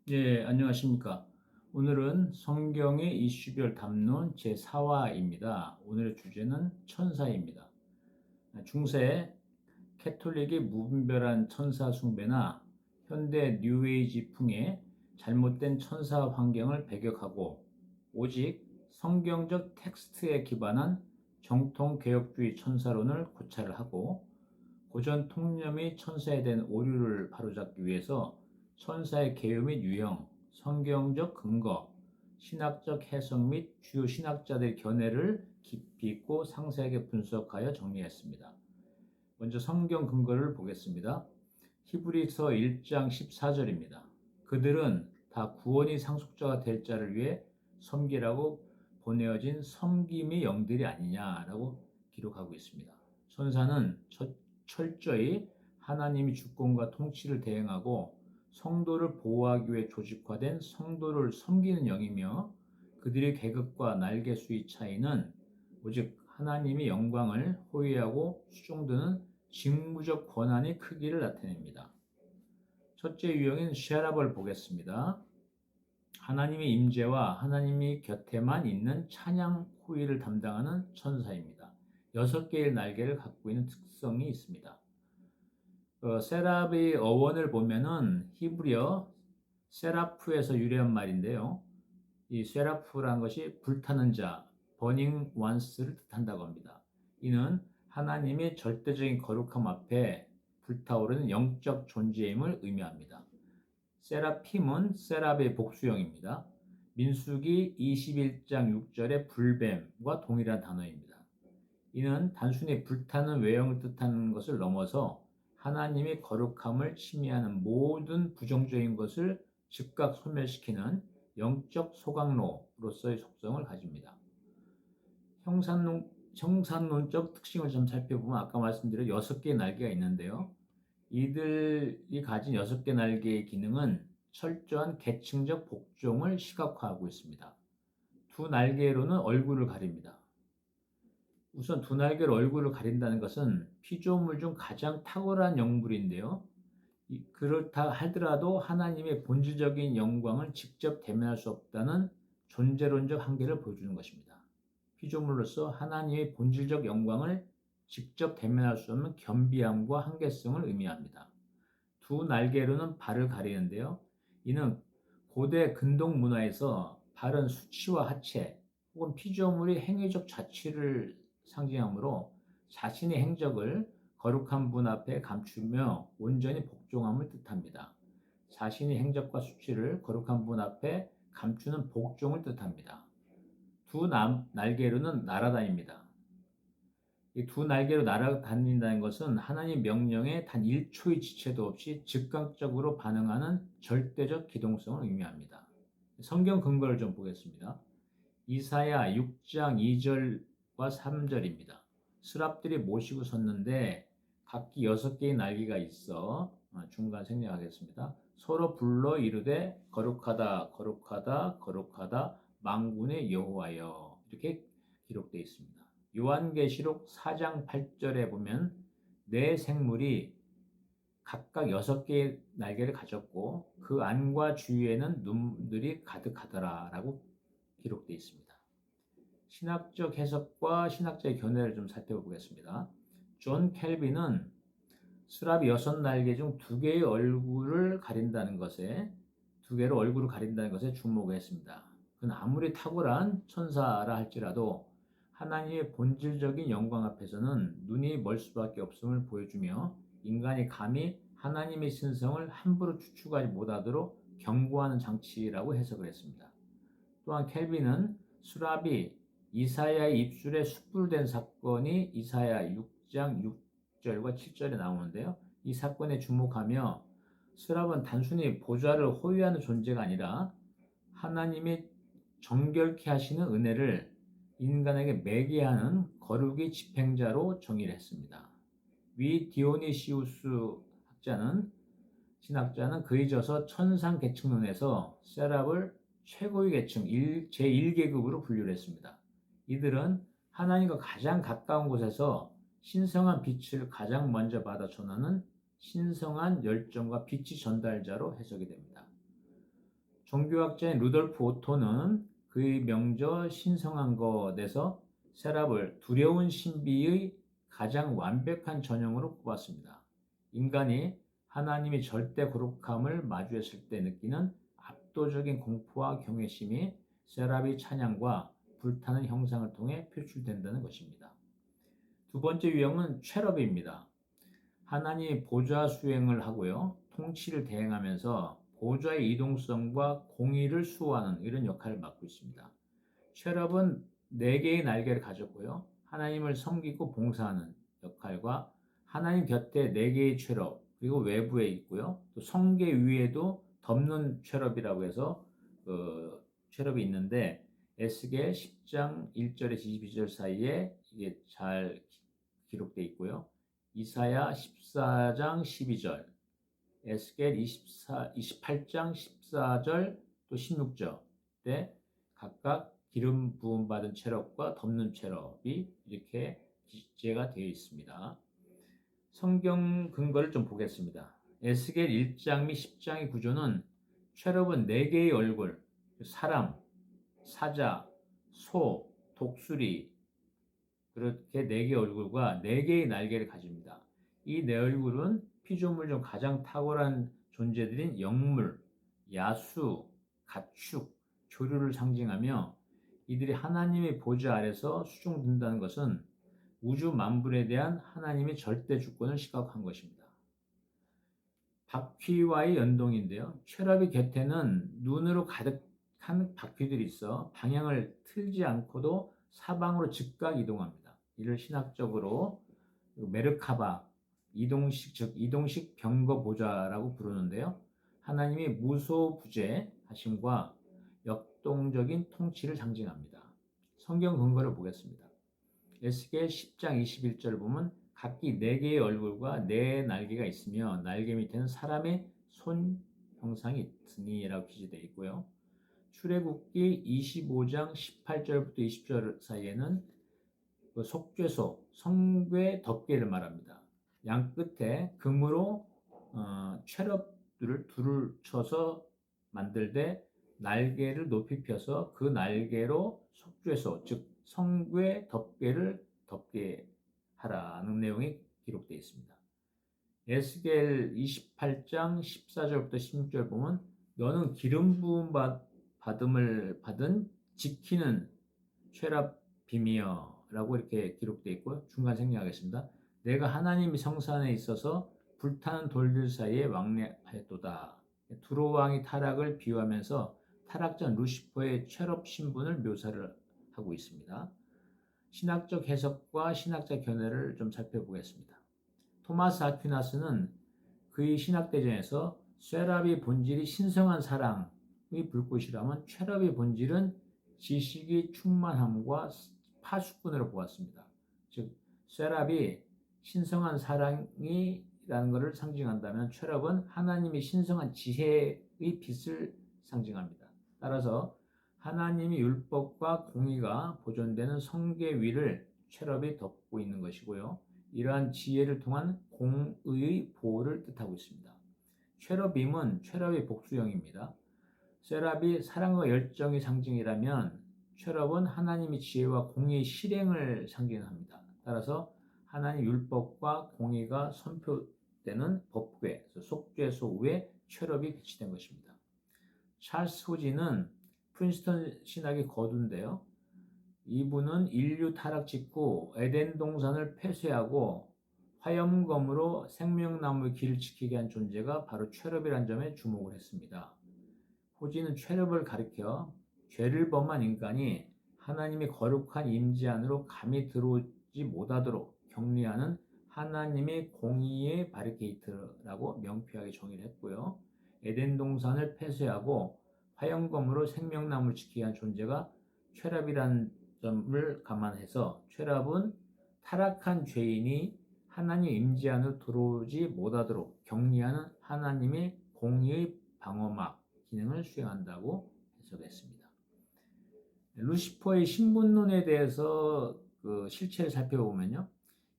예, 안녕하십니까. 오늘은 성경의 이슈별 담론 제4화입니다. 오늘의 주제는 천사입니다. 중세 캐톨릭의 무분별한 천사 숭배나 현대 뉴에이지풍의 잘못된 천사 환경을 배격하고 오직 성경적 텍스트에 기반한 정통 개혁주의 천사론을 고찰을 하고 고전 통념이 천사에 대한 오류를 바로잡기 위해서 천사의 개요 및 유형, 성경적 근거, 신학적 해석 및 주요 신학자들의 견해를 깊이 있고 상세하게 분석하여 정리했습니다. 먼저 성경 근거를 보겠습니다. 히브리서 1장 14절입니다. 그들은 다 구원이 상속자가 될 자를 위해 섬기라고 보내어진 섬김의 영들이 아니냐라고 기록하고 있습니다. 천사는 철저히 하나님이 주권과 통치를 대행하고 성도를 보호하기 위해 조직화된 성도를 섬기는 영이며 그들의 계급과 날개 수의 차이는 오직 하나님의 영광을 호위하고 수종드는 직무적 권한의 크기를 나타냅니다. 첫째 유형인 쉐라벌 보겠습니다. 하나님의 임재와 하나님이 곁에만 있는 찬양 호위를 담당하는 천사입니다. 6개의 날개를 갖고 있는 특성이 있습니다. 세랍의 어원을 보면은 히브리어 세라프에서 유래한 말인데요. 이 세라프라는 것이 불타는 자, burning ones를 뜻한다고 합니다. 이는 하나님의 절대적인 거룩함 앞에 불타오르는 영적 존재임을 의미합니다. 세라핌은 세랍의 복수형입니다. 민수기 21장 6절의 불뱀과 동일한 단어입니다. 이는 단순히 불타는 외형을 뜻하는 것을 넘어서 하나님의 거룩함을 침해하는 모든 부정적인 것을 즉각 소멸시키는 영적 소각로로서의 속성을 가집니다. 형산론적 특징을 좀 살펴보면 아까 말씀드린 6개의 날개가 있는데요. 이들이 가진 6개 날개의 기능은 철저한 계층적 복종을 시각화하고 있습니다. 두 날개로는 얼굴을 가립니다. 우선 두 날개로 얼굴을 가린다는 것은 피조물 중 가장 탁월한 영물인데요. 그렇다 하더라도 하나님의 본질적인 영광을 직접 대면할 수 없다는 존재론적 한계를 보여주는 것입니다. 피조물로서 하나님의 본질적 영광을 직접 대면할 수 없는 겸비함과 한계성을 의미합니다. 두 날개로는 발을 가리는데요. 이는 고대 근동 문화에서 발은 수치와 하체 혹은 피조물의 행위적 자취를 상징하므로 자신의 행적을 거룩한 분 앞에 감추며 온전히 복종함을 뜻합니다. 자신의 행적과 수치를 거룩한 분 앞에 감추는 복종을 뜻합니다. 두 날개로는 날아다닙니다. 이 두 날개로 날아다닌다는 것은 하나님 명령에 단 1초의 지체도 없이 즉각적으로 반응하는 절대적 기동성을 의미합니다. 성경 근거를 좀 보겠습니다. 이사야 6장 2절과 3절입니다. 스랍들이 모시고 섰는데 각기 6개의 날개가 있어 중간 생략하겠습니다. 서로 불러 이르되 거룩하다 거룩하다 거룩하다 만군의 여호와여 이렇게 기록되어 있습니다. 요한계시록 4장 8절에 보면 네 생물이 각각 6개의 날개를 가졌고 그 안과 주위에는 눈들이 가득하더라 라고 기록되어 있습니다. 신학적 해석과 신학자의 견해를 좀 살펴보겠습니다. 존 켈빈은 수랍이 6날개 중 2개의 얼굴을 가린다는 것에 2개로 얼굴을 가린다는 것에 주목했습니다. 그는 아무리 탁월한 천사라 할지라도 하나님의 본질적인 영광 앞에서는 눈이 멀 수밖에 없음을 보여주며 인간이 감히 하나님의 신성을 함부로 추측하지 못하도록 경고하는 장치라고 해석을 했습니다. 또한 켈빈은 수랍이 이사야의 입술에 숯불된 사건이 이사야 6장 6절과 7절에 나오는데요. 이 사건에 주목하며 수랍은 단순히 보좌를 호위하는 존재가 아니라 하나님의 정결케 하시는 은혜를 인간에게 매개하는 거룩의 집행자로 정의를 했습니다. 위 디오니시우스 신학자는 그에 져서 천상 계층론에서 세랍을 최고의 계층 제1계급으로 분류를 했습니다. 이들은 하나님과 가장 가까운 곳에서 신성한 빛을 가장 먼저 받아 전하는 신성한 열정과 빛의 전달자로 해석이 됩니다. 종교학자인 루돌프 오토는 그의 명저 신성한 것에서 세랍을 두려운 신비의 가장 완벽한 전형으로 꼽았습니다. 인간이 하나님의 절대 거룩함을 마주했을 때 느끼는 압도적인 공포와 경외심이 세랍의 찬양과 불타는 형상을 통해 표출된다는 것입니다. 두 번째 유형은 체러비입니다. 하나님이 보좌 수행을 하고요, 통치를 대행하면서 보좌의 이동성과 공의를 수호하는 이런 역할을 맡고 있습니다. 체럽은 4개의 날개를 가졌고요, 하나님을 섬기고 봉사하는 역할과 하나님 곁에 4개의 체럽, 그리고 외부에 있고요, 또 성계 위에도 덮는 체럽이라고 해서 체럽이 있는데, 에스겔 10장 1절에서 22절 사이에 이게 잘 기록되어 있고요, 이사야 14장 12절, 에스겔 28장 14절 또 16절에 각각 기름 부음 받은 체럽과 덮는 체럽이 이렇게 기재가 되어 있습니다. 성경 근거를 좀 보겠습니다. 에스겔 1장 및 10장의 구조는 체럽은 4개의 얼굴, 사람, 사자, 소, 독수리, 그렇게 4개의 얼굴과 4개의 날개를 가집니다. 이 4얼굴은 피조물 중 가장 탁월한 존재들인 영물, 야수, 가축, 조류를 상징하며, 이들이 하나님의 보좌 아래서 수종된다는 것은 우주 만물에 대한 하나님의 절대 주권을 시각한 것입니다. 바퀴와의 연동인데요, 체럽의 곁에는 눈으로 가득한 바퀴들이 있어 방향을 틀지 않고도 사방으로 즉각 이동합니다. 이를 신학적으로 메르카바, 이동식 병거 보좌라고 부르는데요, 하나님의 무소부재 하심과 역동적인 통치를 상징합니다. 성경 근거를 보겠습니다. 에스겔 10장 21절 보면 각기 4개의 얼굴과 4날개가 있으며 날개 밑에는 사람의 손 형상이 있으니라고 기재되어 있고요. 출애굽기 25장 18절부터 20절 사이에는 그 속죄소, 성궤 덮개를 말합니다. 양 끝에 금으로 체럽들을 둘을 쳐서 만들되 날개를 높이 펴서 그 날개로 속죄소, 즉 성궤 덮개를 덮게 하라는 내용이 기록되어 있습니다. 에스겔 28장 14절부터 16절 보면 너는 기름 부음 받음을 받은 지키는 체랍임이여 라고 이렇게 기록되어 있고요. 중간 생략하겠습니다. 내가 하나님의 성산에 있어서 불타는 돌들 사이에 왕래하였도다. 두로왕이 타락을 비유하면서 타락전 루시퍼의 체럽 신분을 묘사를 하고 있습니다. 신학적 해석과 신학적 견해를 좀 살펴보겠습니다. 토마스 아퀴나스는 그의 신학대전에서 쇠랍의 본질이 신성한 사랑의 불꽃이라면 체럽의 본질은 지식이 충만함과 파수꾼으로 보았습니다. 즉 쇠랍이 신성한 사랑이라는 것을 상징한다면 체럽은 하나님의 신성한 지혜의 빛을 상징합니다. 따라서 하나님의 율법과 공의가 보존되는 성계 위를 체럽이 덮고 있는 것이고요, 이러한 지혜를 통한 공의의 보호를 뜻하고 있습니다. 체럽임은 체럽의 복수형입니다. 쇠랍이 사랑과 열정의 상징이라면 체럽은 하나님의 지혜와 공의의 실행을 상징합니다. 따라서 하나님 율법과 공의가 선포되는 법궤, 속죄소 위에 체럽이 배치된 것입니다. 찰스 후지는 프린스턴 신학의 거두인데요, 이분은 인류 타락 직후 에덴 동산을 폐쇄하고 화염검으로 생명나무의 길을 지키게 한 존재가 바로 체럽이라는 점에 주목을 했습니다. 후지는 체럽을 가리켜 죄를 범한 인간이 하나님의 거룩한 임재 안으로 감히 들어오지 못하도록 격리하는 하나님의 공의의 바리케이트라고 명쾌하게 정의를 했고요, 에덴 동산을 폐쇄하고 화염검으로 생명나무를 지키게 한 존재가 체럽이라는 점을 감안해서 체럽은 타락한 죄인이 하나님의 임재 안으로 들어오지 못하도록 격리하는 하나님의 공의의 방어막 기능을 수행한다고 해석했습니다. 루시퍼의 신분론에 대해서 그 실체를 살펴보면요,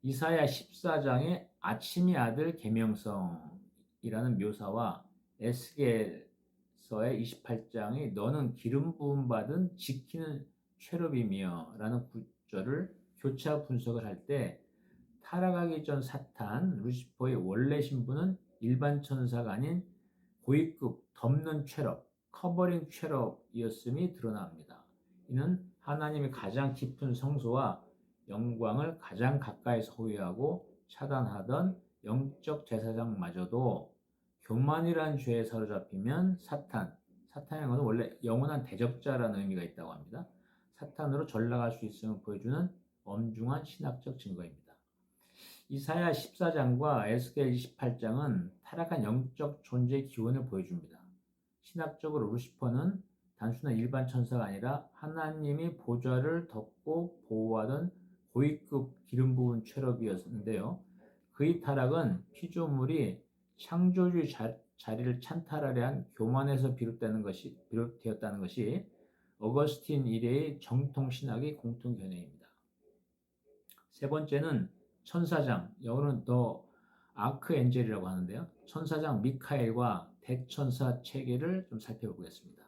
이사야 14장의 아침의 아들 계명성이라는 묘사와 에스겔서 에스겔서의 28장이 너는 기름 부음 받은 지키는 체룹이며 라는 구절을 교차 분석을 할 때 타락하기 전 사탄 루시퍼의 원래 신분은 일반 천사가 아닌 고위급 덮는 체럽, 커버링 체럽이었음이 드러납니다. 이는 하나님의 가장 깊은 성소와 영광을 가장 가까이서 호위하고 차단하던 영적 제사장마저도 교만이란 죄에 사로잡히면 사탄의 것은 원래 영원한 대적자라는 의미가 있다고 합니다. 사탄으로 전락할 수 있음을 보여주는 엄중한 신학적 증거입니다. 이사야 14장과 에스겔 28장은 타락한 영적 존재의 기원을 보여줍니다. 신학적으로 루시퍼는 단순한 일반 천사가 아니라 하나님이 보좌를 덮고 보호하던 고위급 기름 부은 체럽이었는데요. 그의 타락은 피조물이 창조주의 자리를 찬탈하려 한 교만에서 비롯되었다는 것이 어거스틴 이래의 정통 신학의 공통 견해입니다. 세 번째는 천사장, 영어로는 더 아크엔젤이라고 하는데요. 천사장 미카엘과 대천사 체계를 좀 살펴보겠습니다.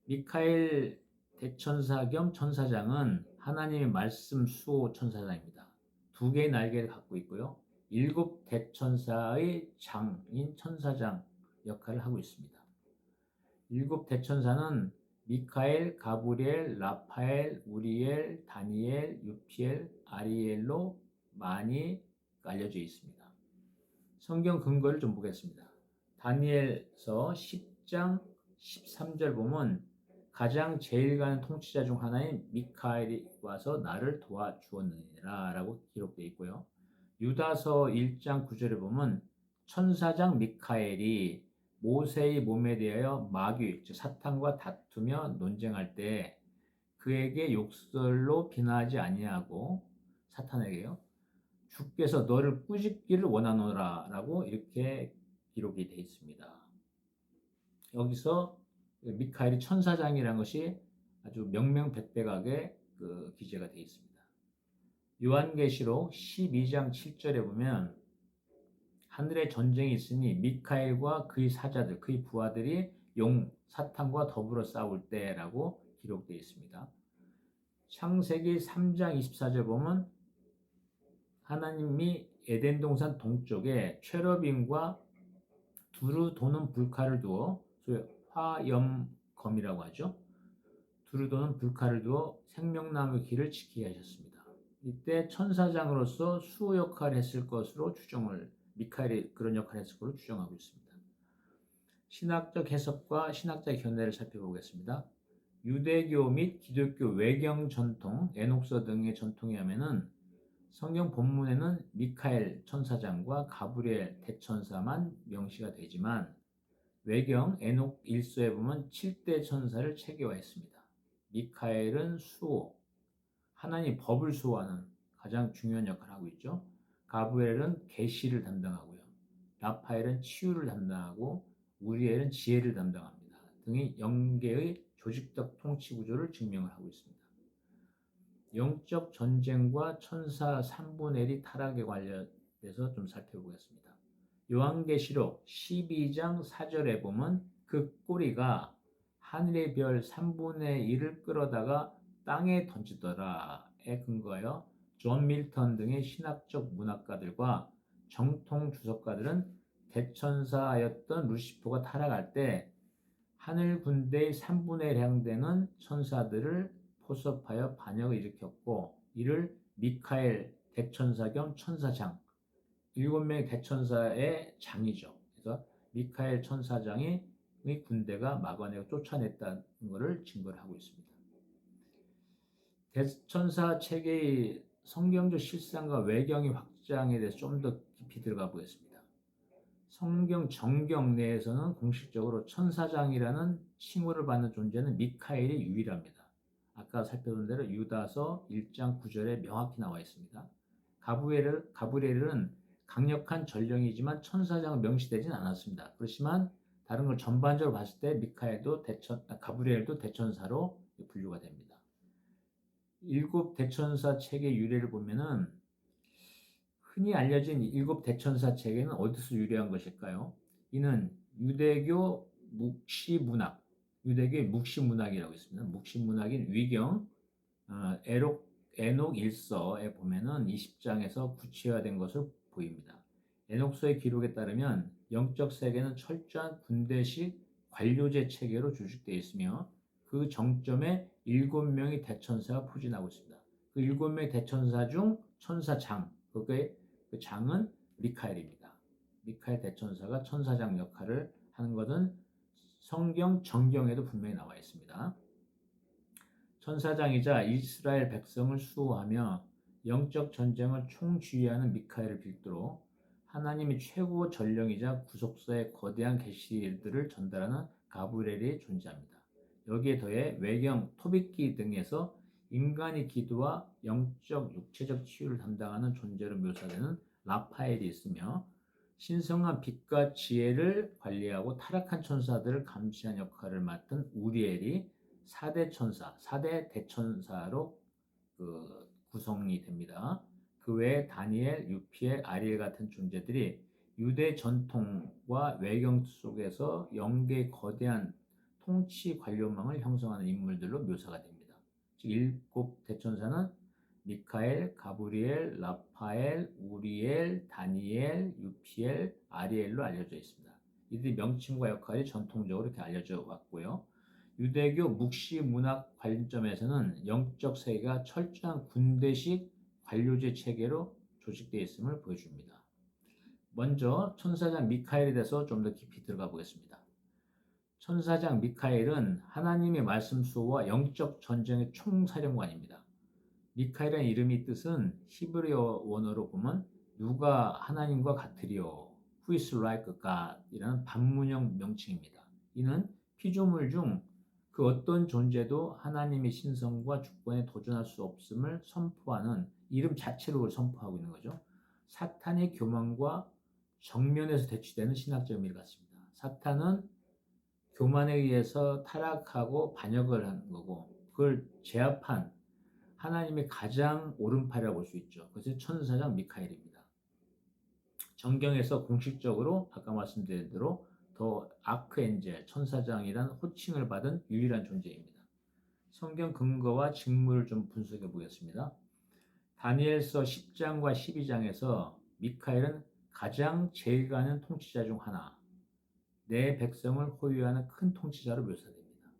미카엘 대천사 겸 천사장은 하나님의 말씀 수호 천사장입니다. 두 개의 날개를 갖고 있고요. 7 대천사의 장인 천사장 역할을 하고 있습니다. 7 대천사는 미카엘, 가브리엘, 라파엘, 우리엘, 다니엘, 유피엘, 아리엘로 많이 알려져 있습니다. 성경 근거를 좀 보겠습니다. 다니엘서 10장 13절 보면 가장 제일 가는 통치자 중 하나인 미카엘이 와서 나를 도와주었느니라 라고 기록되어 있고요. 유다서 1장 9절에 보면 천사장 미카엘이 모세의 몸에 대하여 마귀, 즉 사탄과 다투며 논쟁할 때 그에게 욕설로 비난하지 아니하고 사탄에게요. 주께서 너를 꾸짖기를 원하노라 라고 이렇게 기록이 되어 있습니다. 여기서 미카엘이 천사장이라는 것이 아주 명명백백하게 기재가 되어 있습니다. 요한계시록 12장 7절에 보면 하늘에 전쟁이 있으니 미카엘과 그의 사자들, 그의 부하들이 사탄과 더불어 싸울 때라고 기록되어 있습니다. 창세기 3장 24절 보면 하나님이 에덴 동산 동쪽에 체러빔과 두루 도는 불칼을 두어 소위 화염검이라고 하죠. 두루 도는 불칼을 두어 생명나무 길을 지키게 하셨습니다. 이때 천사장으로서 수호 역할을 했을 것으로 미카엘이 그런 역할을 했을 것으로 추정하고 있습니다. 신학적 해석과 신학자의 견해를 살펴보겠습니다. 유대교 및 기독교 외경 전통, 에녹서 등의 전통에 하면은 성경 본문에는 미카엘 천사장과 가브리엘 대천사만 명시가 되지만 외경 에녹 1서에 보면 7대 천사를 체계화했습니다. 미카엘은 수호, 하나님 법을 수호하는 가장 중요한 역할을 하고 있죠. 가브리엘은 계시를 담당하고요. 라파엘은 치유를 담당하고 우리엘은 지혜를 담당합니다. 등의 영계의 조직적 통치 구조를 증명을 하고 있습니다. 영적 전쟁과 천사 3분의 1이 타락에 관련돼서 좀 살펴보겠습니다. 요한계시록 12장 4절에 보면 그 꼬리가 하늘의 별 3분의 1을 끌어다가 땅에 던지더라에 근거하여 존 밀턴 등의 신학적 문학가들과 정통 주석가들은 대천사였던 루시퍼가 타락할 때 하늘 군대의 3분의 1에 해당되는 천사들을 포섭하여 반역을 일으켰고 이를 미카엘 대천사 겸 천사장 7명의 대천사의 장이죠. 그래서 미카엘 천사장의 군대가 막아내고 쫓아냈다는 것을 증거를 하고 있습니다. 대천사 체계의 성경적 실상과 외경의 확장에 대해서 좀 더 깊이 들어가 보겠습니다. 성경 정경 내에서는 공식적으로 천사장이라는 칭호를 받는 존재는 미카엘이 유일합니다. 아까 살펴본 대로 유다서 1장 9절에 명확히 나와 있습니다. 가브리엘은 강력한 전령이지만 천사장은 명시되진 않았습니다. 그렇지만 다른 걸 전반적으로 봤을 때 가브리엘도 대천사로 분류가 됩니다. 7 대천사 체계 유래를 보면은 흔히 알려진 7 대천사 체계는 어디서 유래한 것일까요? 이는 유대교 묵시문학, 유대교의 묵시문학이라고 있습니다. 묵시문학인 위경, 에녹 일서에 보면은 20장에서 구체화된 것을 보입니다. 에녹서의 기록에 따르면 영적 세계는 철저한 군대식 관료제 체계로 조직되어 있으며 그 정점에 7명의 대천사가 포진하고 있습니다. 그 7명의 대천사 중 천사장, 그 장은 미카엘입니다. 미카엘 대천사가 천사장 역할을 하는 것은 성경 정경에도 분명히 나와 있습니다. 천사장이자 이스라엘 백성을 수호하며 영적 전쟁을 총지휘하는 미카엘을 필두로 하나님의 최고 전령이자 구속사의 거대한 계시들을 전달하는 가브리엘이 존재합니다. 여기에 더해 외경, 토빗기 등에서 인간의 기도와 영적, 육체적 치유를 담당하는 존재로 묘사되는 라파엘이 있으며 신성한 빛과 지혜를 관리하고 타락한 천사들을 감시한 역할을 맡은 우리엘이 4대 천사, 4대 대천사로 구성이 됩니다. 그 외에 다니엘, 유피엘, 아리엘 같은 존재들이 유대 전통과 외경 속에서 영계의 거대한 통치 관료망을 형성하는 인물들로 묘사가 됩니다. 즉 7 대천사는 미카엘, 가브리엘, 라파엘, 우리엘, 다니엘, 유피엘, 아리엘로 알려져 있습니다. 이들의 명칭과 역할이 전통적으로 이렇게 알려져 왔고요. 유대교 묵시 문학 관점에서는 영적 세계가 철저한 군대식 관료제 체계로 조직되어 있음을 보여줍니다. 먼저 천사장 미카엘에 대해서 좀 더 깊이 들어가 보겠습니다. 천사장 미카엘은 하나님의 말씀 수호와 영적 전쟁의 총사령관입니다. 미카엘이라는 이름의 뜻은 히브리어 원어로 보면 누가 하나님과 같으리요, who is like God 이라는 반문형 명칭입니다. 이는 피조물 중 그 어떤 존재도 하나님의 신성과 주권에 도전할 수 없음을 선포하는 이름 자체로 선포하고 있는 거죠. 사탄의 교만과 정면에서 대치되는 신학적 의미를 갖습니다. 사탄은 교만에 의해서 타락하고 반역을 한 거고 그걸 제압한 하나님의 가장 오른팔이라고 볼 수 있죠. 그래서 천사장 미카엘입니다. 정경에서 공식적으로 아까 말씀드린 대로 더 아크엔젤, 천사장이란 호칭을 받은 유일한 존재입니다. 성경 근거와 직무를 좀 분석해 보겠습니다. 다니엘서 10장과 12장에서 미카엘은 가장 제일가는 통치자 중 하나, 내 백성을 호위하는 큰 통치자로 묘사됩니다.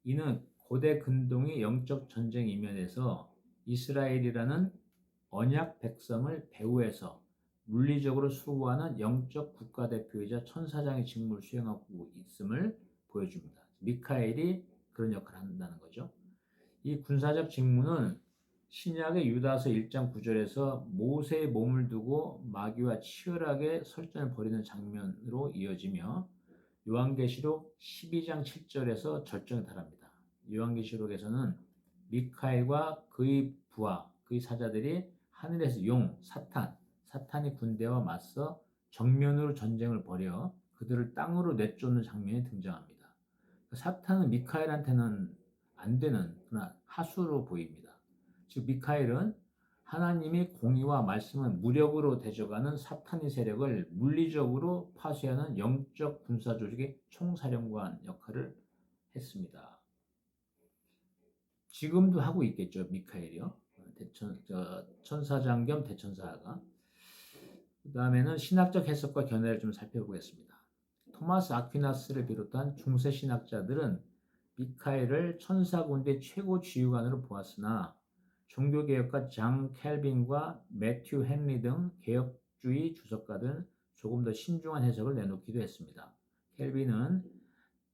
이는 고대 근동의 영적 전쟁 이면에서 이스라엘이라는 언약 백성을 배후에서 물리적으로 수호하는 영적 국가대표이자 천사장의 직무를 수행하고 있음을 보여줍니다. 미카엘이 그런 역할을 한다는 거죠. 이 군사적 직무는 신약의 유다서 1장 9절에서 모세의 몸을 두고 마귀와 치열하게 설전을 벌이는 장면으로 이어지며 요한계시록 12장 7절에서 절정에 달합니다. 요한계시록에서는 미카엘과 그의 부하, 그의 사자들이 하늘에서 사탄의 군대와 맞서 정면으로 전쟁을 벌여 그들을 땅으로 내쫓는 장면이 등장합니다. 사탄은 미카엘한테는 안 되는 그러나 하수로 보입니다. 즉 미카엘은 하나님이 공의와 말씀을 무력으로 대적하는 사탄의 세력을 물리적으로 파쇄하는 영적 군사 조직의 총사령관 역할을 했습니다. 지금도 하고 있겠죠. 미카엘이요. 천사장 겸 대천사가. 그 다음에는 신학적 해석과 견해를 좀 살펴보겠습니다. 토마스 아퀴나스를 비롯한 중세 신학자들은 미카엘을 천사군대 최고 지휘관으로 보았으나 종교개혁가 장 켈빈과 매튜 헨리 등 개혁주의 주석가들은 조금 더 신중한 해석을 내놓기도 했습니다. 켈빈은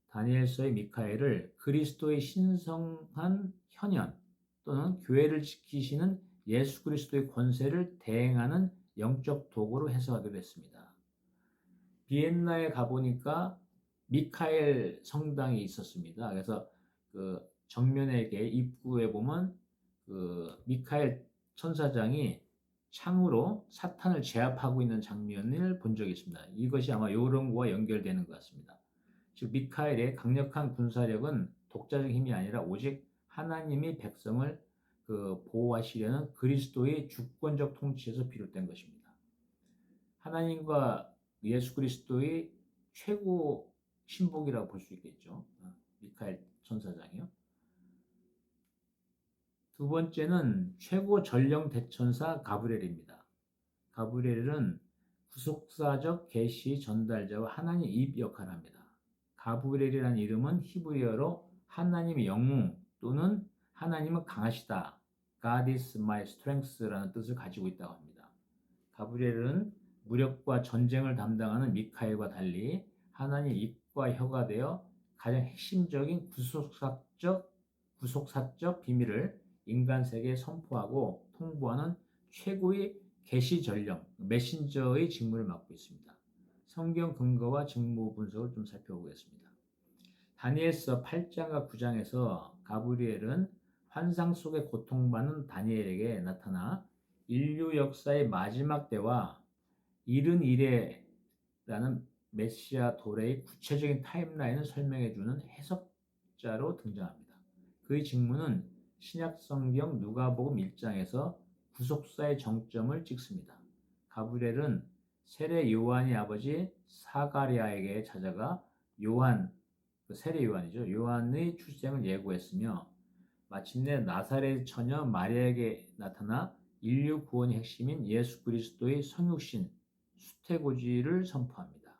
다니엘서의 미카엘을 그리스도의 신성한 현현 또는 교회를 지키시는 예수 그리스도의 권세를 대행하는 영적 도구로 해석하기도 했습니다. 비엔나에 가보니까 미카엘 성당이 있었습니다. 그래서 그 정면에 입구에 보면 그 미카엘 천사장이 창으로 사탄을 제압하고 있는 장면을 본 적이 있습니다. 이것이 아마 요런과 연결되는 것 같습니다. 즉 미카엘의 강력한 군사력은 독자적 힘이 아니라 오직 하나님이 백성을 보호하시려는 그리스도의 주권적 통치에서 비롯된 것입니다. 하나님과 예수 그리스도의 최고 신복이라고 볼 수 있겠죠. 미카엘 천사장이요. 두 번째는 최고 전령 대천사 가브리엘입니다. 가브리엘은 구속사적 계시 전달자와 하나님 입 역할을 합니다. 가브리엘이라는 이름은 히브리어로 하나님의 영웅 또는 하나님은 강하시다, God is my strength라는 뜻을 가지고 있다고 합니다. 가브리엘은 무력과 전쟁을 담당하는 미카엘과 달리 하나님의 입과 혀가 되어 가장 핵심적인 구속사적 비밀을 인간 세계에 선포하고 통보하는 최고의 계시 전령, 메신저의 직무를 맡고 있습니다. 성경 근거와 직무 분석을 좀 살펴보겠습니다. 다니엘서 8장과 9장에서 가브리엘은 환상 속에 고통받는 다니엘에게 나타나 인류 역사의 마지막 때와 이른 이래라는 메시아 도래의 구체적인 타임라인을 설명해주는 해석자로 등장합니다. 그의 직무는 신약성경 누가복음 1장에서 구속사의 정점을 찍습니다. 가브리엘은 세례 요한의 아버지 사가랴에게 찾아가 세례 요한이죠. 요한의 출생을 예고했으며 마침내 나사렛 처녀 마리아에게 나타나 인류 구원의 핵심인 예수 그리스도의 성육신 수태고지를 선포합니다.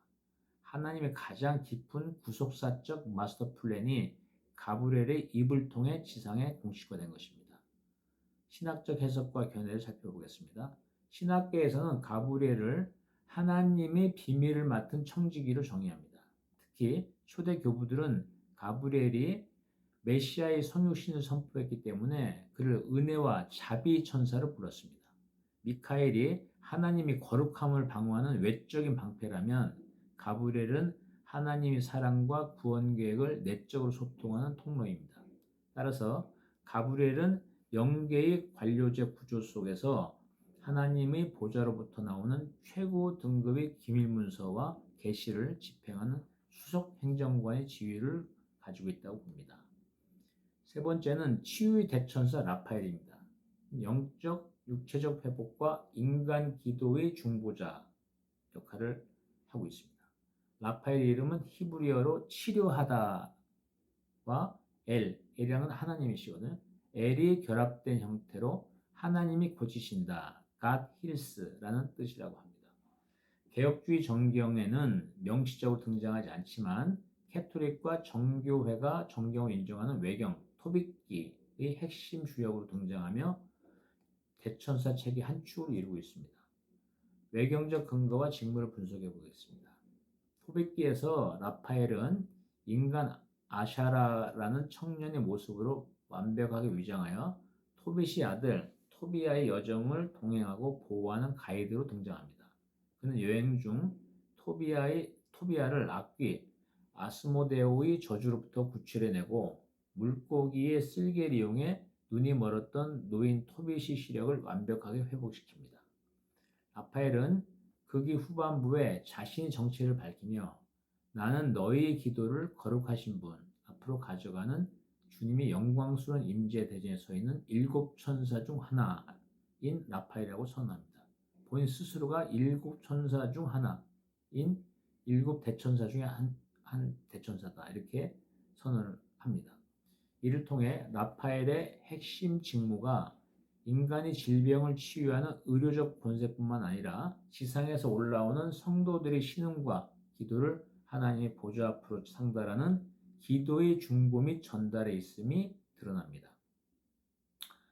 하나님의 가장 깊은 구속사적 마스터 플랜이 가브리엘의 입을 통해 지상에 공식화된 것입니다. 신학적 해석과 견해를 살펴보겠습니다. 신학계에서는 가브리엘을 하나님의 비밀을 맡은 청지기로 정의합니다. 특히 초대 교부들은 가브리엘이 메시아의 성육신을 선포했기 때문에 그를 은혜와 자비 천사로 불렀습니다. 미카엘이 하나님이 거룩함을 방어하는 외적인 방패라면 가브리엘은 하나님의 사랑과 구원 계획을 내적으로 소통하는 통로입니다. 따라서 가브리엘은 영계의 관료제 구조 속에서 하나님의 보좌로부터 나오는 최고 등급의 기밀문서와 계시를 집행하는 수석 행정관의 지위를 가지고 있다고 봅니다. 세 번째는 치유의 대천사 라파엘입니다. 영적, 육체적 회복과 인간 기도의 중보자 역할을 하고 있습니다. 라파엘의 이름은 히브리어로 치료하다와 엘이라는 하나님이시거든요. 엘이 결합된 형태로 하나님이 고치신다, God heals라는 뜻이라고 합니다. 개혁주의 정경에는 명시적으로 등장하지 않지만 캐톨릭과 정교회가 정경을 인정하는 외경, 토빅기의 핵심 주역으로 등장하며 대천사 책의 한 축을 이루고 있습니다. 외경적 근거와 직무를 분석해 보겠습니다. 토빅기에서 라파엘은 인간 아샤라라는 청년의 모습으로 완벽하게 위장하여 토빗의 아들 토비아의 여정을 동행하고 보호하는 가이드로 등장합니다. 그는 여행 중 토비아를 악귀 아스모데오의 저주로부터 구출해내고 물고기의 쓸개를 이용해 눈이 멀었던 노인 토빗의 시력을 완벽하게 회복시킵니다. 라파엘은 극이 후반부에 자신의 정체를 밝히며 나는 너희의 기도를 거룩하신 분 앞으로 가져가는 주님의 영광스러운 임재 대전에 서 있는 7천사 중 하나인 라파엘이라고 선언합니다. 본인 스스로가 7천사 중 하나인 7대천사 중에 한 대천사다 이렇게 선언을 합니다. 이를 통해 라파엘의 핵심 직무가 인간이 질병을 치유하는 의료적 권세뿐만 아니라 지상에서 올라오는 성도들의 신음과 기도를 하나님의 보좌 앞으로 상달하는 기도의 중보 및 전달에 있음이 드러납니다.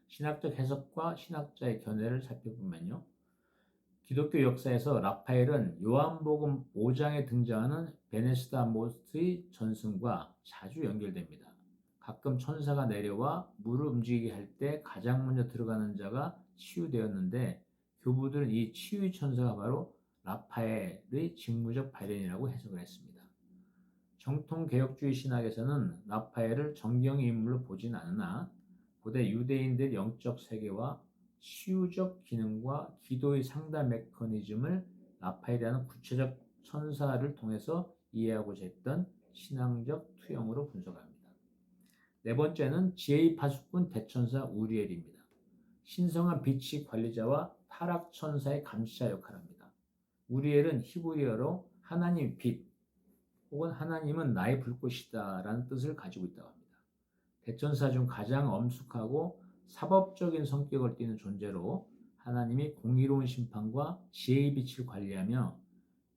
신학적 해석과 신학자의 견해를 살펴보면요. 기독교 역사에서 라파엘은 요한복음 5장에 등장하는 베네스다 모스트의 전승과 자주 연결됩니다. 가끔 천사가 내려와 물을 움직이게 할 때 가장 먼저 들어가는 자가 치유되었는데 교부들은 이 치유의 천사가 바로 라파엘의 직무적 발현이라고 해석을 했습니다. 정통 개혁주의 신학에서는 라파엘을 정경의 인물로 보진 않으나 고대 유대인들의 영적 세계와 치유적 기능과 기도의 상담 메커니즘을 라파엘이라는 구체적 천사를 통해서 이해하고자 했던 신앙적 투영으로 분석합니다. 네 번째는 지혜의 파수꾼 대천사 우리엘입니다. 신성한 빛의 관리자와 타락 천사의 감시자 역할을 합니다. 우리엘은 히브리어로 하나님 빛, 혹은 하나님은 나의 불꽃이다 라는 뜻을 가지고 있다고 합니다. 대천사 중 가장 엄숙하고 사법적인 성격을 띠는 존재로 하나님이 공의로운 심판과 지혜의 빛을 관리하며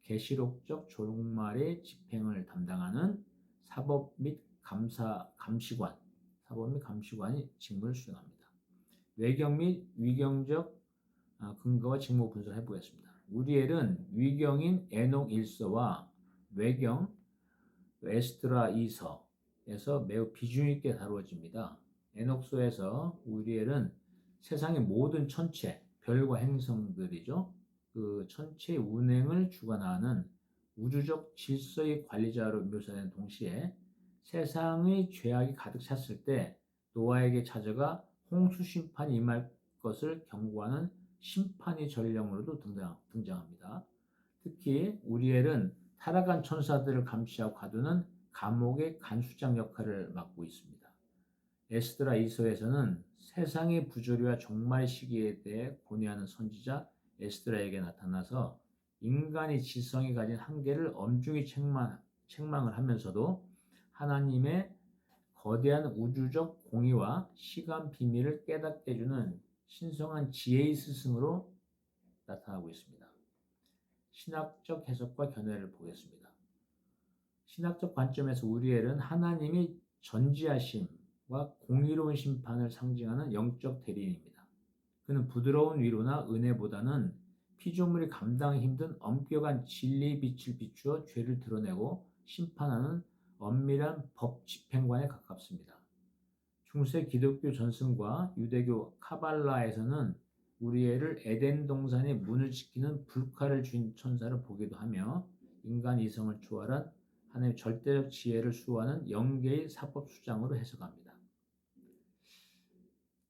계시록적 종말의 집행을 담당하는 사법 및 감시관이 직무를 수행합니다. 외경 및 위경적 근거와 직무 분석을 해보겠습니다. 우리엘은 위경인 에녹 1서와 외경 에스드라 2서에서 매우 비중 있게 다루어집니다. 에녹서에서 우리엘은 세상의 모든 천체, 별과 행성들이죠. 그 천체의 운행을 주관하는 우주적 질서의 관리자로 묘사된 동시에 세상의 죄악이 가득 찼을 때 노아에게 찾아가 홍수 심판이 임할 것을 경고하는 심판의 전령으로도 등장합니다. 특히 우리엘은 타락한 천사들을 감시하고 가두는 감옥의 간수장 역할을 맡고 있습니다. 에스드라 2서에서는 세상의 부조리와 종말 시기에 대해 고뇌하는 선지자 에스드라에게 나타나서 인간의 지성이 가진 한계를 엄중히 책망을 하면서도 하나님의 거대한 우주적 공의와 시간 비밀을 깨닫게 해주는 신성한 지혜의 스승으로 나타나고 있습니다. 신학적 해석과 견해를 보겠습니다. 신학적 관점에서 우리엘은 하나님이 전지하심과 공의로운 심판을 상징하는 영적 대리인입니다. 그는 부드러운 위로나 은혜보다는 피조물이 감당하기 힘든 엄격한 진리의 빛을 비추어 죄를 드러내고 심판하는 엄밀한 법 집행관에 가깝습니다. 중세 기독교 전승과 유대교 카발라에서는 우리엘을 에덴 동산의 문을 지키는 불칼을 쥔 천사를 보기도 하며 인간 이성을 초월한 하나님의 절대적 지혜를 수호하는 영계의 사법수장으로 해석합니다.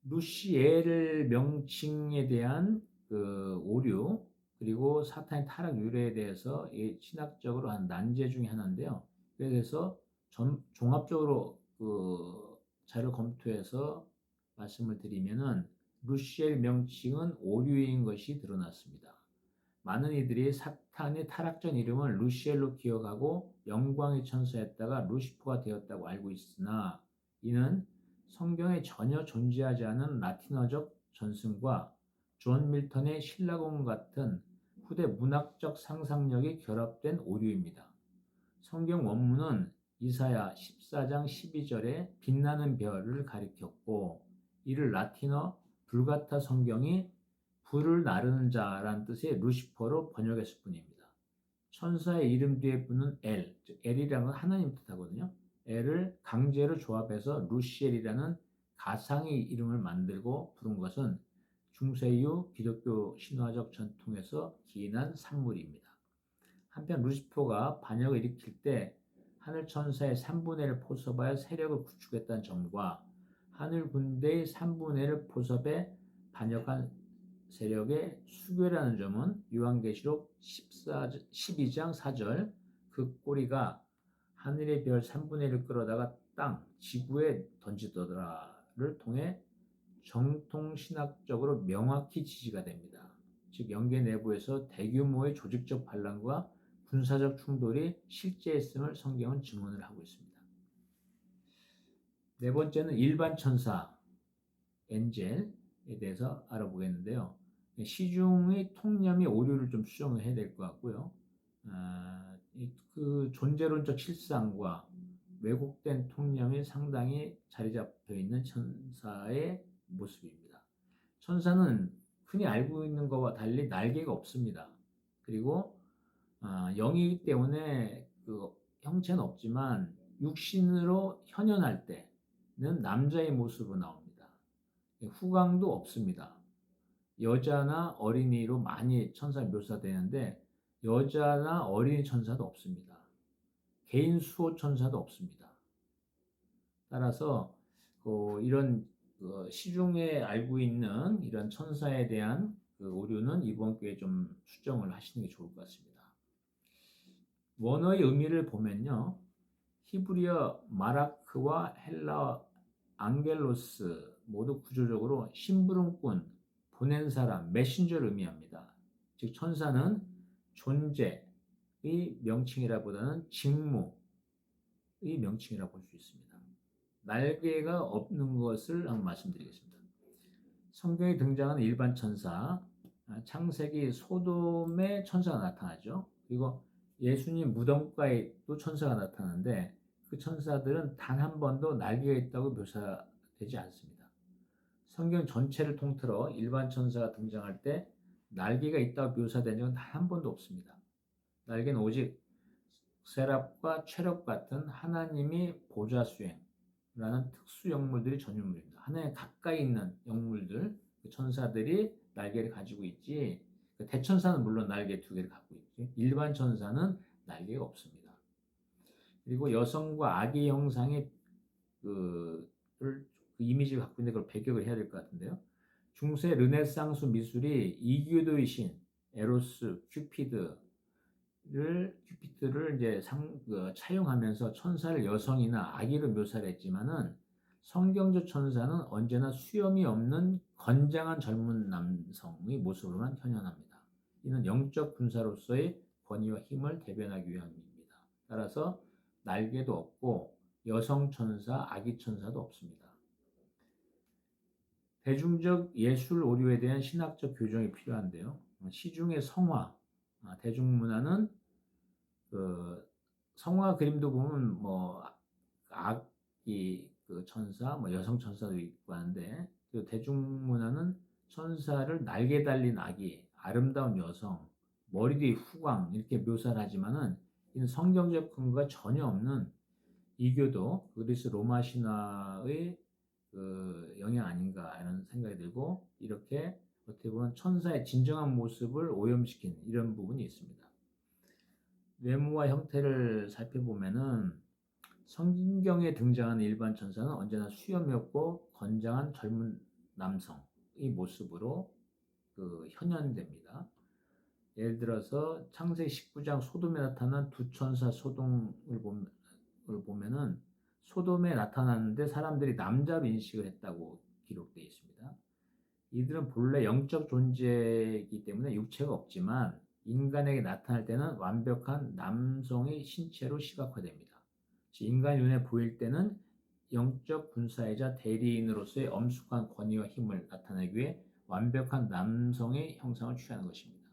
루시엘 명칭에 대한 그 오류 그리고 사탄의 타락 유래에 대해서 신학적으로 한 난제 중에 하나인데요. 그래서 종합적으로 그 자료 검토해서 말씀을 드리면은 루시엘 명칭은 오류인 것이 드러났습니다. 많은 이들이 사탄의 타락전 이름을 루시엘로 기억하고 영광의 천사였다가 루시퍼가 되었다고 알고 있으나 이는 성경에 전혀 존재하지 않은 라틴어적 전승과 존 밀턴의 신라공 같은 후대 문학적 상상력이 결합된 오류입니다. 성경 원문은 이사야 14장 12절에 빛나는 별을 가리켰고 이를 라틴어 불가타 성경이 불을 나르는 자란 뜻의 루시퍼로 번역했을 뿐입니다. 천사의 이름 뒤에 붙는 엘, 즉 엘이라는 건 하나님 뜻하거든요. 엘을 강제로 조합해서 루시엘이라는 가상의 이름을 만들고 부른 것은 중세 이후 기독교 신화적 전통에서 기인한 산물입니다. 한편 루시퍼가 반역을 일으킬 때 하늘 천사의 3분의 1을 포섭하여 세력을 구축했다는 점과 하늘 군대의 3분의 1을 포섭해 반역한 세력의 수교라는 점은 요한계시록 12장 4절 그 꼬리가 하늘의 별 3분의 1을 끌어다가 땅, 지구에 던지더라를 통해 정통신학적으로 명확히 지지가 됩니다. 즉 영계 내부에서 대규모의 조직적 반란과 군사적 충돌이 실제했음을 성경은 증언을 하고 있습니다. 네 번째는 일반 천사, 엔젤에 대해서 알아보겠는데요. 시중의 통념이 오류를 좀 수정을 해야 될 것 같고요. 그 존재론적 실상과 왜곡된 통념이 상당히 자리 잡혀 있는 천사의 모습입니다. 천사는 흔히 알고 있는 것과 달리 날개가 없습니다. 그리고 영이기 때문에 그 형체는 없지만 육신으로 현현할 때는 남자의 모습으로 나옵니다. 후광도 없습니다. 여자나 어린이로 많이 천사 묘사되는데 여자나 어린이 천사도 없습니다. 개인 수호 천사도 없습니다. 따라서 이런 시중에 알고 있는 이런 천사에 대한 그 오류는 이번 기회에 좀 수정을 하시는 게 좋을 것 같습니다. 원어의 의미를 보면요. 히브리어 마라크와 헬라어 앙겔로스 모두 구조적으로 심부름꾼, 보낸 사람, 메신저를 의미합니다. 즉 천사는 존재, 명칭이라보다는 직무의 명칭이라고 볼 수 있습니다. 날개가 없는 것을 한번 말씀드리겠습니다. 성경에 등장하는 일반 천사, 창세기 소돔의 천사가 나타나죠. 그리고 예수님 무덤가에 또 천사가 나타나는데 그 천사들은 단 한 번도 날개가 있다고 묘사되지 않습니다. 성경 전체를 통틀어 일반 천사가 등장할 때 날개가 있다고 묘사된 적은 단 한 번도 없습니다. 날개는 오직 세랍과 체럽 같은 하나님이 보좌 수행라는 특수 영물들이 전유물입니다. 하나님 가까이 있는 영물들, 천사들이 날개를 가지고 있지, 대천사는 물론 날개 2개를 갖고 있지, 일반 천사는 날개가 없습니다. 그리고 여성과 아기 형상의 그 이미지를 갖고 있는데 그걸 배격을 해야 될 것 같은데요. 중세 르네상스 미술이 이교도의 신 에로스, 큐피드를 이제 차용하면서 천사를 여성이나 아기로 묘사를 했지만은 성경적 천사는 언제나 수염이 없는 건장한 젊은 남성의 모습으로만 현현합니다. 이는 영적 군사로서의 권위와 힘을 대변하기 위함입니다. 따라서 날개도 없고 여성 천사, 아기 천사도 없습니다. 대중적 예술 오류에 대한 신학적 교정이 필요한데요. 시중의 성화, 대중문화는 성화 그림도 보면 아기 천사, 여성 천사도 있고 하는데 대중문화는 천사를 날개 달린 아기, 아름다운 여성, 머리 뒤 후광 이렇게 묘사를 하지만은 이는 성경적 근거가 전혀 없는 이교도 그리스 로마 신화의 영향 아닌가 이런 생각이 들고 이렇게 어떻게 보면 천사의 진정한 모습을 오염시킨 이런 부분이 있습니다. 외모와 형태를 살펴보면은 성경에 등장하는 일반 천사는 언제나 수염이 없고 건장한 젊은 남성의 모습으로 현현됩니다. 예를 들어서 창세기 19장 소돔에 나타난 두 천사 소돔을 보면은 소돔에 나타났는데 사람들이 남자로 인식을 했다고 기록되어 있습니다. 이들은 본래 영적 존재이기 때문에 육체가 없지만 인간에게 나타날 때는 완벽한 남성의 신체로 시각화됩니다. 인간 눈에 보일 때는 영적 군사이자 대리인으로서의 엄숙한 권위와 힘을 나타내기 위해 완벽한 남성의 형상을 취하는 것입니다.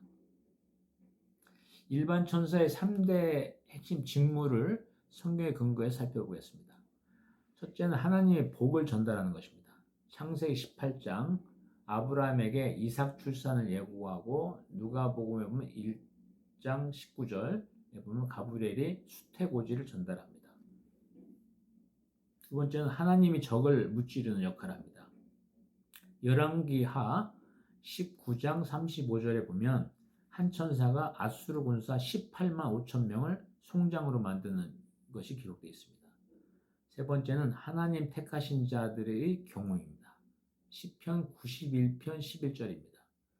일반 천사의 3대 핵심 직무를 성경의 근거에 살펴보겠습니다. 첫째는 하나님의 복을 전달하는 것입니다. 창세기 18장 아브라함에게 이삭 출산을 예고하고 누가복음에 보면 1장 19절에 보면 가브리엘이 수태고지를 전달합니다. 두 번째는 하나님이 적을 무찌르는 역할을 합니다. 열왕기하 19장 35절에 보면 한 천사가 아수르 군사 18만 5천 명을 송장으로 만드는 것이 기록되어 있습니다. 세 번째는 하나님 택하신 자들의 경우입니다. 시편 91편 11절입니다.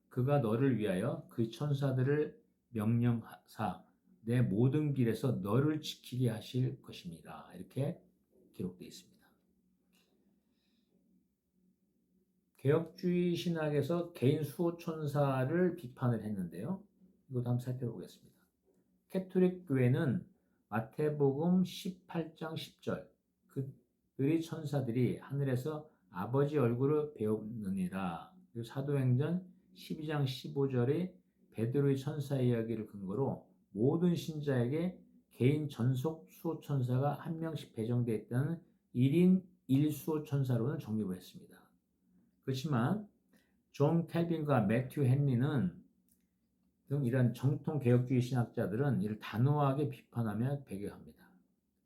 그가 너를 위하여 그 천사들을 명령하사 내 모든 길에서 너를 지키게 하실 것입니다. 이렇게 기록되어 있습니다. 개혁주의 신학에서 개인 수호 천사를 비판을 했는데요. 이것도 한번 살펴보겠습니다. 캐톨릭 교회는 마태복음 18장 10절 그들이 천사들이 하늘에서 아버지 얼굴을 배우느니라. 그리고 사도행전 12장 15절의 베드로의 천사 이야기를 근거로 모든 신자에게 개인 전속 수호 천사가 한 명씩 배정되어 있다는 1인 1수호 천사론을 정립을 했습니다. 그렇지만 존 켈빈과 매튜 헨리는 등 이런 정통 개혁주의 신학자들은 이를 단호하게 비판하며 배격합니다.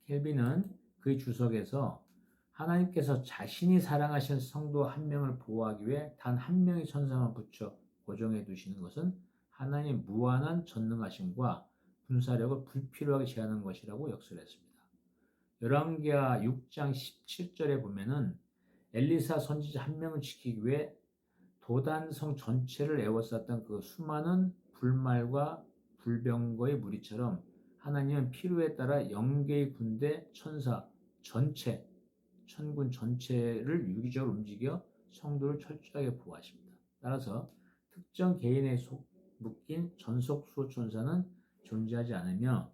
켈빈은 그의 주석에서 하나님께서 자신이 사랑하신 성도 한 명을 보호하기 위해 단 한 명의 천사만 붙여 고정해 두시는 것은 하나님의 무한한 전능하심과 분사력을 불필요하게 제한한 것이라고 역설했습니다. 열왕기하 6장 17절에 보면은 엘리사 선지자 한 명을 지키기 위해 도단성 전체를 에워쌌던 그 수많은 불말과 불병거의 무리처럼 하나님은 필요에 따라 영계의 군대 천사 전체, 천군 전체를 유기적으로 움직여 성도를 철저하게 보호하십니다. 따라서 특정 개인에 묶인 전속 수호 천사는 존재하지 않으며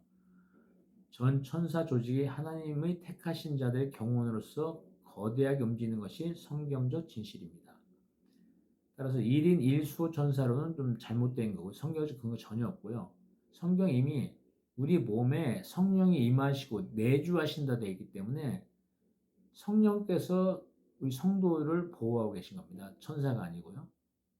전 천사 조직이 하나님의 택하신 자들의 경원으로서 거대하게 움직이는 것이 성경적 진실입니다. 따라서 1인 1수 천사로는 좀 잘못된 거고 성경적 근거 전혀 없고요. 성경 이미 우리 몸에 성령이 임하시고 내주하신다 되어 있기 때문에 성령께서 우리 성도를 보호하고 계신 겁니다. 천사가 아니고요.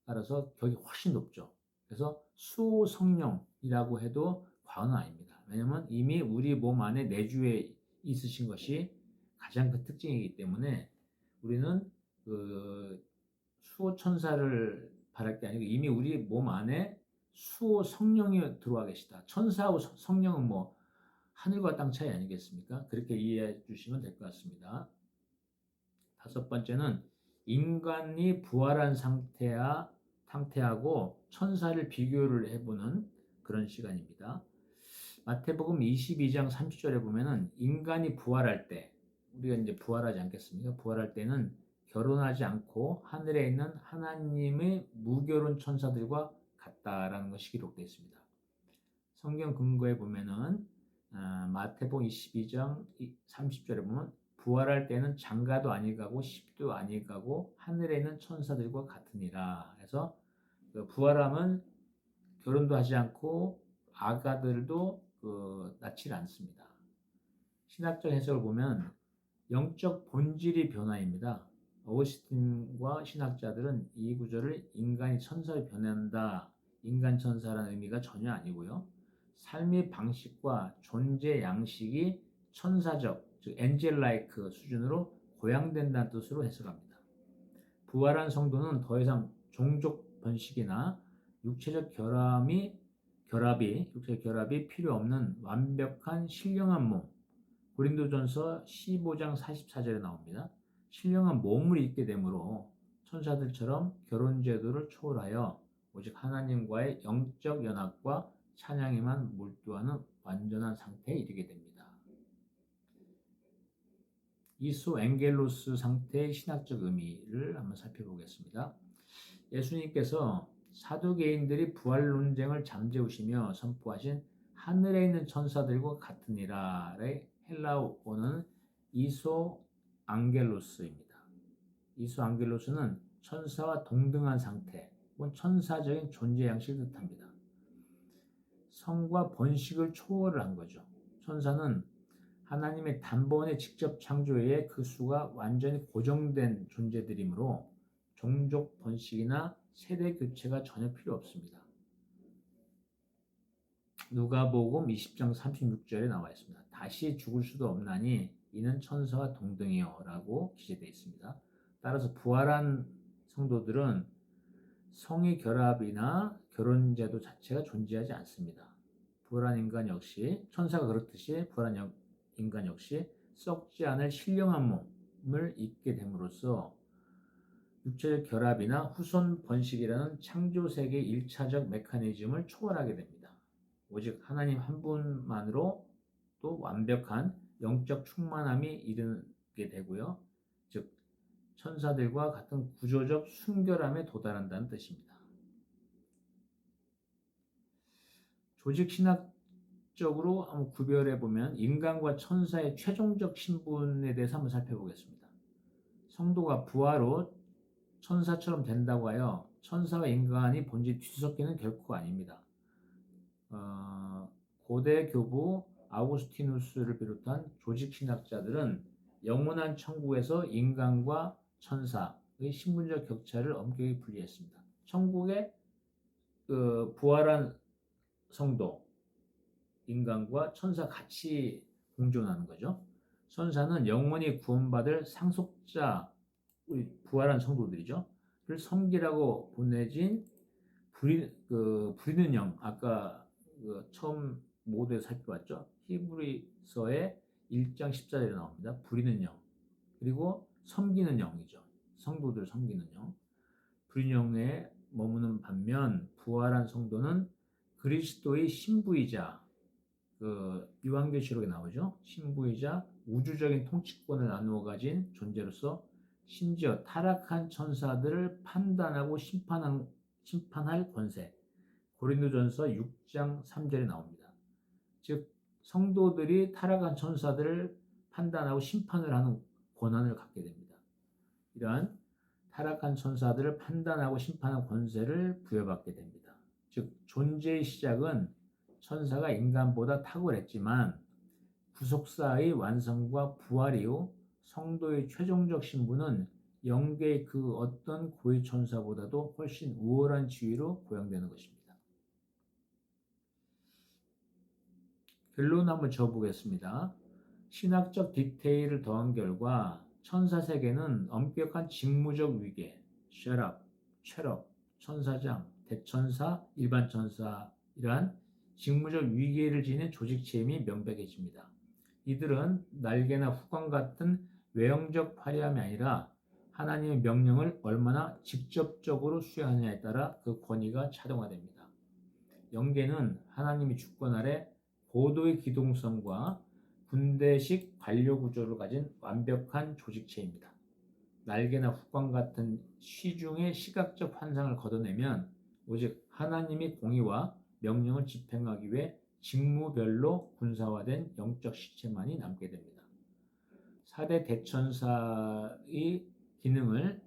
따라서 격이 훨씬 높죠. 그래서 수성령이라고 해도 과언은 아닙니다. 왜냐하면 이미 우리 몸 안에 내주에 있으신 것이 가장 큰 특징이기 때문에 우리는 그 수호 천사를 바랄 게 아니고 이미 우리 몸 안에 수호 성령이 들어와 계시다. 천사하고 성령은 뭐 하늘과 땅 차이 아니겠습니까? 그렇게 이해해 주시면 될 것 같습니다. 다섯 번째는 인간이 부활한 상태하고 천사를 비교를 해보는 그런 시간입니다. 마태복음 22장 30절에 보면은 인간이 부활할 때, 우리가 이제 부활하지 않겠습니까? 부활할 때는 결혼하지 않고 하늘에 있는 하나님의 무결혼 천사들과 같다라는 것이 기록되어 있습니다. 성경 근거에 보면은 마태복음 22장 30절에 보면 부활할 때는 장가도 아니가고 십도 아니가고 하늘에 있는 천사들과 같으니라. 해서 부활하면 결혼도 하지 않고 아가들도 낳지 않습니다. 신학적 해석을 보면 영적 본질이 변화입니다. 어거스틴과 신학자들은 이 구절을 인간이 천사로 변한다, 인간 천사라는 의미가 전혀 아니고요. 삶의 방식과 존재 양식이 천사적, 즉 엔젤라이크 수준으로 고양된다는 뜻으로 해석합니다. 부활한 성도는 더 이상 종족 번식이나 육체적 결합이 필요 없는 완벽한 신령한 몸, 고린도전서 15장 44절에 나옵니다. 신령한 몸을 입게 되므로 천사들처럼 결혼 제도를 초월하여 오직 하나님과의 영적 연합과 찬양에만 몰두하는 완전한 상태에 이르게 됩니다. 이소 앵겔로스 상태의 신학적 의미를 한번 살펴보겠습니다. 예수님께서 사두개인들이 부활 논쟁을 잠재우시며 선포하신 하늘에 있는 천사들과 같으니라의 헬라어는 이소 앙겔로스입니다. 이소 앙겔로스는 천사와 동등한 상태, 혹은 천사적인 존재 양식을 뜻합니다. 성과 번식을 초월을 한 거죠. 천사는 하나님의 단번에 직접 창조에 그 수가 완전히 고정된 존재들이므로 종족 번식이나 세대 교체가 전혀 필요 없습니다. 누가복음 20장 36절에 나와 있습니다. 다시 죽을 수도 없나니 이는 천사와 동등이요 라고 기재되어 있습니다. 따라서 부활한 성도들은 성의 결합이나 결혼제도 자체가 존재하지 않습니다. 부활한 인간 역시 천사가 그렇듯이 부활한 인간 역시 썩지 않을 신령한 몸을 입게 됨으로써 육체적 결합이나 후손 번식이라는 창조세계의 1차적 메커니즘을 초월하게 됩니다. 오직 하나님 한 분만으로 또 완벽한 영적 충만함이 이르게 되고요. 즉 천사들과 같은 구조적 순결함에 도달한다는 뜻입니다. 조직 신학적으로 한번 구별해 보면 인간과 천사의 최종적 신분에 대해서 한번 살펴보겠습니다. 성도가 부활로 천사처럼 된다고 하여 천사와 인간이 본질 뒤섞이는 결코 아닙니다. 고대 교부 아우구스티누스를 비롯한 조직 신학자들은 영원한 천국에서 인간과 천사의 신분적 격차를 엄격히 분리했습니다. 천국의 부활한 성도, 인간과 천사 같이 공존하는 거죠. 천사는 영원히 구원받을 상속자, 우리 부활한 성도들이죠. 를 섬기라고 보내진 부리는 영, 아까 처음 모두에 살펴봤죠. 히브리서의 1장 14절에 나옵니다. 부리는 영, 그리고 섬기는 영이죠. 성도들 섬기는 영. 부리는 영에 머무는 반면 부활한 성도는 그리스도의 신부이자 요한계시록에 나오죠. 신부이자 우주적인 통치권을 나누어 가진 존재로서 심지어 타락한 천사들을 판단하고 심판할 권세. 고린도전서 6장 3절에 나옵니다. 즉 성도들이 타락한 천사들을 판단하고 심판을 하는 권한을 갖게 됩니다. 이러한 타락한 천사들을 판단하고 심판하는 권세를 부여받게 됩니다. 즉 존재의 시작은 천사가 인간보다 탁월했지만 구속사의 완성과 부활 이후 성도의 최종적 신분은 영계의 그 어떤 고위 천사보다도 훨씬 우월한 지위로 고양되는 것입니다. 결론 한번 지어보겠습니다. 신학적 디테일을 더한 결과 천사 세계는 엄격한 직무적 위계, 셰랍, 체럽, 천사장, 대천사, 일반 천사 이러한 직무적 위계를 지닌 조직체임이 명백해집니다. 이들은 날개나 후광 같은 외형적 화려함이 아니라 하나님의 명령을 얼마나 직접적으로 수행하느냐에 따라 그 권위가 차등화됩니다. 영계는 하나님의 주권 아래 고도의 기동성과 군대식 관료 구조를 가진 완벽한 조직체입니다. 날개나 후광 같은 시중의 시각적 환상을 걷어내면 오직 하나님의 공의와 명령을 집행하기 위해 직무별로 군사화된 영적 시체만이 남게 됩니다. 4대 대천사의 기능을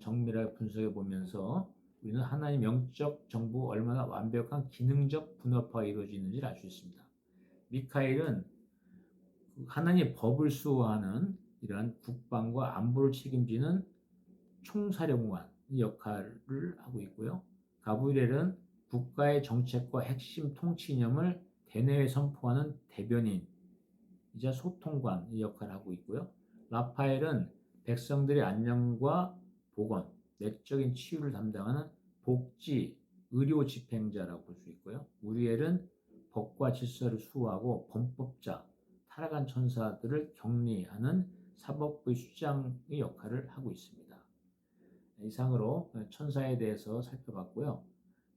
정밀하게 분석해 보면서 우리는 하나님 영적 정부 얼마나 완벽한 기능적 분업화가 이루어지는지를 알 수 있습니다. 미카엘은 하나님의 법을 수호하는 이러한 국방과 안보를 책임지는 총사령관의 역할을 하고 있고요. 가브리엘은 국가의 정책과 핵심 통치 이념을 대내외 선포하는 대변인이자 소통관의 역할을 하고 있고요. 라파엘은 백성들의 안녕과 복원, 내적인 치유를 담당하는 복지, 의료 집행자라고 볼 수 있고요. 우리엘은 법과 질서를 수호하고 범법자, 타락한 천사들을 격리하는 사법부의 수장의 역할을 하고 있습니다. 이상으로 천사에 대해서 살펴봤고요.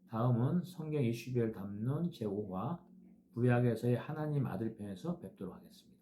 다음은 성경 이슈별 담론 제5화 구약에서의 하나님 아들 편에서 뵙도록 하겠습니다.